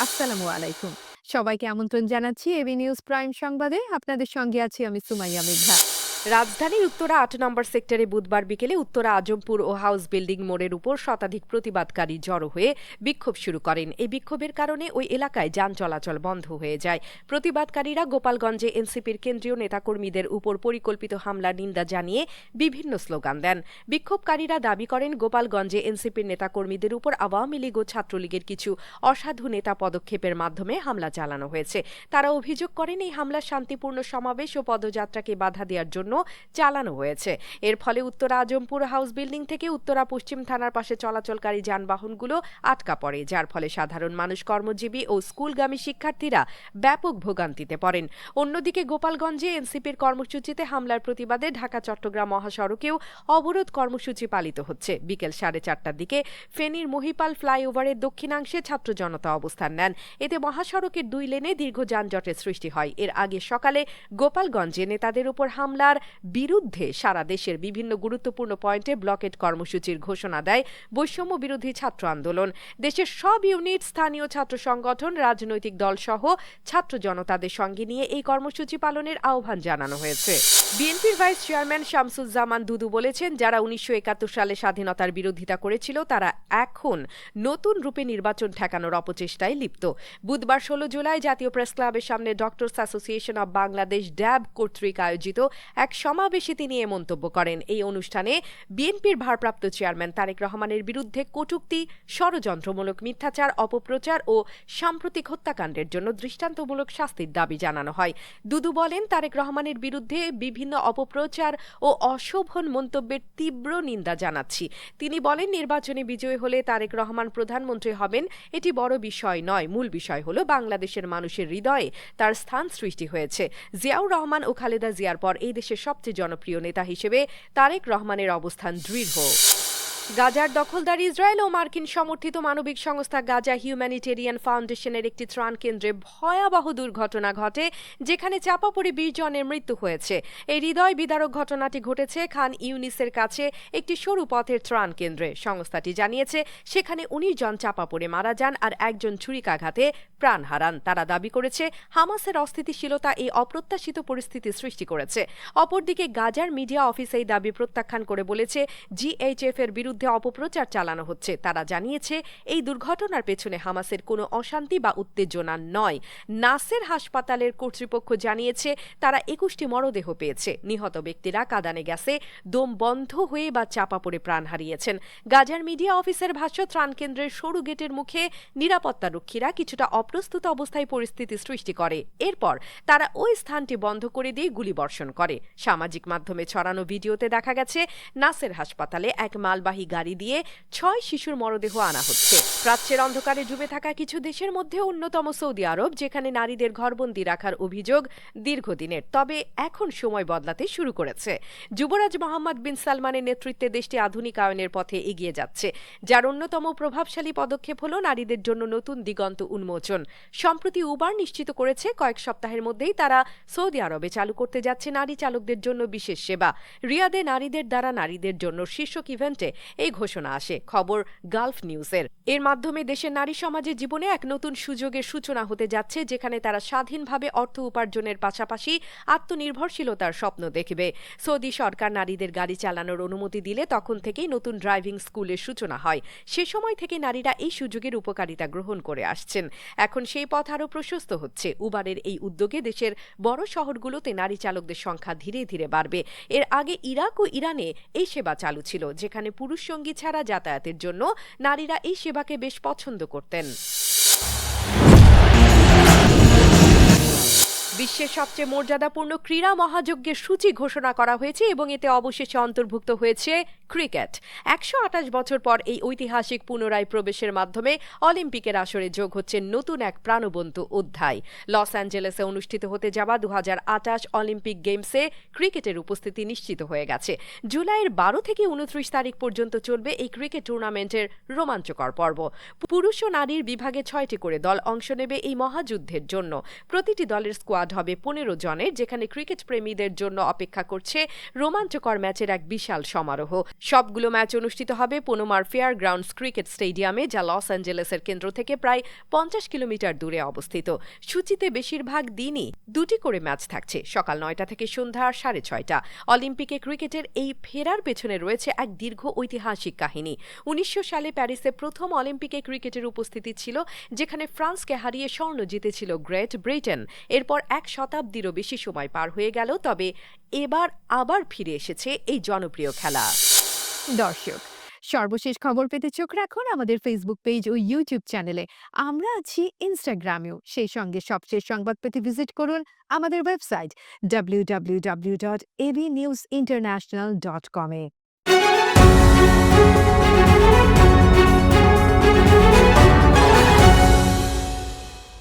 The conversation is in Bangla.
আসসালামু আলাইকুম। সবাইকে আমন্ত্রণ জানাচ্ছি এবি নিউজ প্রাইম সংবাদে। আপনাদের সঙ্গে আছি আমি সুমাইয়া মেঘা। রাজধানীর উত্তরা ৮ নম্বর সেক্টরে বুধবার বিকেলে উত্তরা আজমপুর ও হাউস বিল্ডিং মোড়ের উপর শতাধিক প্রতিবাদকারী জড়ো হয়ে বিক্ষোভ শুরু করেন। এই বিক্ষোভের কারণে ওই এলাকায় যান চলাচল বন্ধ হয়ে যায়। প্রতিবাদকারীরা গোপালগঞ্জে এনসিপির কেন্দ্রীয় নেতাকর্মীদের উপর পরিকল্পিত হামলার নিন্দা জানিয়ে বিভিন্ন স্লোগান দেন। বিক্ষোভকারীরা দাবি করেন গোপালগঞ্জে এনসিপির নেতাকর্মীদের উপর আওয়ামী লীগ ও ছাত্রলীগের কিছু অসাধু নেতা পদক্ষেপের মাধ্যমে হামলা চালানো হয়েছে। তারা অভিযোগ করেন এই হামলা শান্তিপূর্ণ সমাবেশ ও পদযাত্রাকে বাধা দেওয়ার জন্য চালানো হয়েছে। এর ফলে উত্তরা আজমপুর হাউস বিল্ডিং থেকে উত্তরা পশ্চিম থানার পাশে চলাচলকারী যানবাহনগুলো আটকা পড়ে, যার ফলে সাধারণ মানুষ, কর্মজীবী ও স্কুলগামী শিক্ষার্থীরা ব্যাপক ভোগান্তিতে পড়েন। অন্যদিকে গোপালগঞ্জে এনসিপির কর্মসূচিতে হামলার প্রতিবাদে ঢাকা চট্টগ্রাম মহাসড়কেও অবরোধ কর্মসূচি পালিত হচ্ছে। বিকেল 4:30টার দিকে ফেনীর মহিপাল ফ্লাইওভারের দক্ষিণাংশে ছাত্র জনতা অবস্থান নেন। এতে মহাসড়কের 2 লেনে দীর্ঘ যানজটের সৃষ্টি হয়। এর আগে সকালে গোপালগঞ্জে নেতাদের উপর হামলার বিরুদ্ধে সারা দেশের বিভিন্ন গুরুত্বপূর্ণ পয়েন্টে ব্লকেট কর্মসূচির ঘোষণা দেয় বৈষম্য বিরোধী ছাত্র আন্দোলন। দেশের সব ইউনিট, স্থানীয় ছাত্র সংগঠন, রাজনৈতিক দল সহ ছাত্র জনতাদের সঙ্গে নিয়ে এই কর্মসূচি পালনের আহ্বান জানানো হয়েছে। বিএনপির ভাইস চেয়ারম্যান শামসুজ্জামান দুদু বলেছেন, যারা 1971 সালে স্বাধীনতার বিরোধিতা করেছিল তারা এখন নতুন রূপে নির্বাচন ঠেকানোর অপচেষ্টায় লিপ্ত। বুধবার 16 জুলাই জাতীয় প্রেস ক্লাবের সামনে ডক্টরস অ্যাসোসিয়েশন অব বাংলাদেশ ড্যাব কর্তৃক আয়োজিত এক সমাবেশে তিনি এ মন্তব্য করেন। এই অনুষ্ঠানে বিএনপির ভারপ্রাপ্ত চেয়ারম্যান তারেক রহমানের বিরুদ্ধে কটূক্তি, ষড়যন্ত্রমূলক মিথ্যাচার, অপপ্রচার ও সাম্প্রতিক হত্যাকাণ্ডের জন্য দৃষ্টান্তমূলক শাস্তির দাবি জানানো হয়। দুদু বলেন, তারেক রহমানের বিরুদ্ধে বিভিন্ন অপপ্রচার ও অশোভন মন্তব্যের তীব্র নিন্দা জানাচ্ছি। তিনি বলেন, নির্বাচনে বিজয়ী হলে তারেক রহমান প্রধানমন্ত্রী হবেন এটি বড় বিষয় নয়, মূল বিষয় হলো বাংলাদেশের মানুষের হৃদয়ে তার স্থান সৃষ্টি হয়েছে। জিয়াউর রহমান ও খালেদা জিয়ার পর এই দেশের সবচেয়ে জনপ্রিয় নেতা হিসেবে তারেক রহমানের অবস্থান দৃঢ়। গাজার দখলদার ইসরায়েল ও মার্কিন সমর্থিত মানবিক সংস্থা গাজা হিউম্যানিটেরিয়ান ফাউন্ডেশনের একটি ত্রাণ কেন্দ্রে ভয়াবহ দুর্ঘটনা ঘটে, যেখানে চাপা পড়ে 20 জনের মৃত্যু হয়েছে। এই হৃদয় বিদারক ঘটনাটি ঘটেছে খান ইউনিসের কাছে একটি সরু পথের ত্রাণ কেন্দ্রে। সংস্থাটি জানিয়েছে, সেখানে 19 জন চাপা পড়ে মারা যান আর একজন ছুরিকাঘাতে প্রাণ হারান। তারা দাবি করেছে, হামাসের অস্থিতিশীলতা এই অপ্রত্যাশিত পরিস্থিতি সৃষ্টি করেছে। অপরদিকে গাজার মিডিয়া অফিস এই দাবি প্রত্যাখ্যান করে বলেছে, জিএইচএফ এর বিরুদ্ধে অপপ্রচার চালানো হচ্ছে। তারা জানিয়েছে, এই দুর্ঘটনার পেছনে হামাসের কোনো অশান্তি বা উত্তেজনা নয়। নাসের হাসপাতালের কর্তৃপক্ষ জানিয়েছে, তারা 21টি মরদেহ পেয়েছে। নিহত ব্যক্তিরা কাঁদানে গ্যাসে দম বন্ধ হয়ে বা চাপা পড়ে প্রাণ হারিয়েছেন। গাজার মিডিয়া অফিসের ভাষ্য, ত্রাণ কেন্দ্রের সরু গেটের মুখে নিরাপত্তারক্ষীরা কিছুটা অপ্রস্তুত অবস্থায় পরিস্থিতি সৃষ্টি করে। এরপর তারা ওই স্থানটি বন্ধ করে দিয়ে গুলিবর্ষণ করে। সামাজিক মাধ্যমে ছড়ানো ভিডিওতে দেখা গেছে, নাসের হাসপাতালে এক মালবাহী গাড়ি দিয়ে 6 শিশুর মরদেহ আনা হচ্ছে। প্রাচ্যের অন্ধকারে ডুবে থাকা কিছু দেশের মধ্যে অন্যতম সৌদি আরব, যেখানে নারীদের ঘরবন্দি রাখার অভিযোগ দীর্ঘদিনের। তবে এখন সময় বদলাতে শুরু করেছে। যুবরাজ মোহাম্মদ বিন সালমানের নেতৃত্বে দেশটি আধুনিকায়নের পথে এগিয়ে যাচ্ছে, যার অন্যতম প্রভাবশালী পদক্ষেপ হল নারীদের জন্য নতুন দিগন্ত উন্মোচন। সম্প্রতি উবার নিশ্চিত করেছে, কয়েক সপ্তাহের মধ্যেই তারা সৌদি আরবে চালু করতে যাচ্ছে নারী চালকদের জন্য বিশেষ সেবা। রিয়াদে নারীদের দ্বারা নারীদের জন্য শীর্ষক ইভেন্টে এই ঘোষণা আসে। খবর গালফ নিউজের। এর মাধ্যমে দেশের নারী সমাজের জীবনে এক নতুন সুযোগের সূচনা হতে যাচ্ছে, যেখানে তারা স্বাধীনভাবে অর্থ উপার্জনের পাশাপাশি আত্মনির্ভরশীলতার স্বপ্ন দেখবে। সৌদি সরকার নারীদের গাড়ি চালানোর অনুমতি দিলে তখন থেকেই নতুন ড্রাইভিং স্কুলের সূচনা হয়। সে সময় থেকে নারীরা এই সুযোগের উপকারিতা গ্রহণ করে আসছেন। এখন সেই পথ আরও প্রশস্ত হচ্ছে। উবারের এই উদ্যোগে দেশের বড় শহরগুলোতে নারী চালকদের সংখ্যা ধীরে ধীরে বাড়বে। এর আগে ইরাক ও ইরানে এই সেবা চালু ছিল, যেখানে পুরুষ সঙ্গী ছাড়া যাতায়াতের জন্য নারীরা এই সেবাকে বেশ পছন্দ করতেন। বিশ্বের সবচেয়ে মর্যাদাপূর্ণ ক্রীড়া মহাযজ্ঞের সূচি ঘোষণা করা হয়েছে এবং এতে অবশেষে অন্তর্ভুক্ত হয়েছে ক্রিকেট। 128 বছর পর এই ঐতিহাসিক পুনরায় প্রবেশের মাধ্যমে অলিম্পিকের আসরে যোগ হচ্ছে নতুন এক প্রাণবন্ত অধ্যায়। লস অ্যাঞ্জেলেসে অনুষ্ঠিত হতে যাওয়া 2028 অলিম্পিক গেমসে ক্রিকেটের উপস্থিতি নিশ্চিত হয়ে গেছে। জুলাইয়ের 12 থেকে 29 তারিখ পর্যন্ত চলবে এই ক্রিকেট টুর্নামেন্টের রোমাঞ্চকর পর্ব। পুরুষ ও নারীর বিভাগে 6টি করে দল অংশ নেবে এই মহাযুদ্ধের জন্য। প্রতিটি দলের স্কোয়াড স্কোয়াড হবে 15 জনের, যেখানে ক্রিকেট প্রেমীদের জন্য অপেক্ষা করছে রোমাঞ্চকর ম্যাচের এক বিশাল সমারোহ। সবগুলো ম্যাচ অনুষ্ঠিত হবে পনোমার ফেয়ার গ্রাউন্ডস ক্রিকেট স্টেডিয়ামে, যা লস অ্যাঞ্জেলেসের কেন্দ্র থেকে প্রায় 50 কিলোমিটার দূরে অবস্থিত। সূচিতে বেশিরভাগ দিনই দুটি করে ম্যাচ থাকছে, সকাল 9টা থেকে সন্ধ্যা 6:30। অলিম্পিকে ক্রিকেটের এই ফেরার পেছনে রয়েছে এক দীর্ঘ ঐতিহাসিক কাহিনী। 1900 সালে প্যারিসে প্রথম অলিম্পিকে ক্রিকেটের উপস্থিতি ছিল, যেখানে ফ্রান্সকে হারিয়ে স্বর্ণ জিতেছিল গ্রেট ব্রিটেন। এরপর এক শতাব্দীরও বেশি সময় পার হয়ে গেল, তবে এবার আবার ফিরে এসেছে এই জনপ্রিয় খেলা। দর্শক, সর্বশেষ খবর পেতে চোখ রাখুন আমাদের ফেসবুক পেজ ও ইউটিউব চ্যানেলে। আমরা আছি ইনস্টাগ্রামেও। সেই সঙ্গে সবশেষ সংবাদ পেতে ভিজিট করুন আমাদের ওয়েবসাইট www.abnewsinternational.com এ।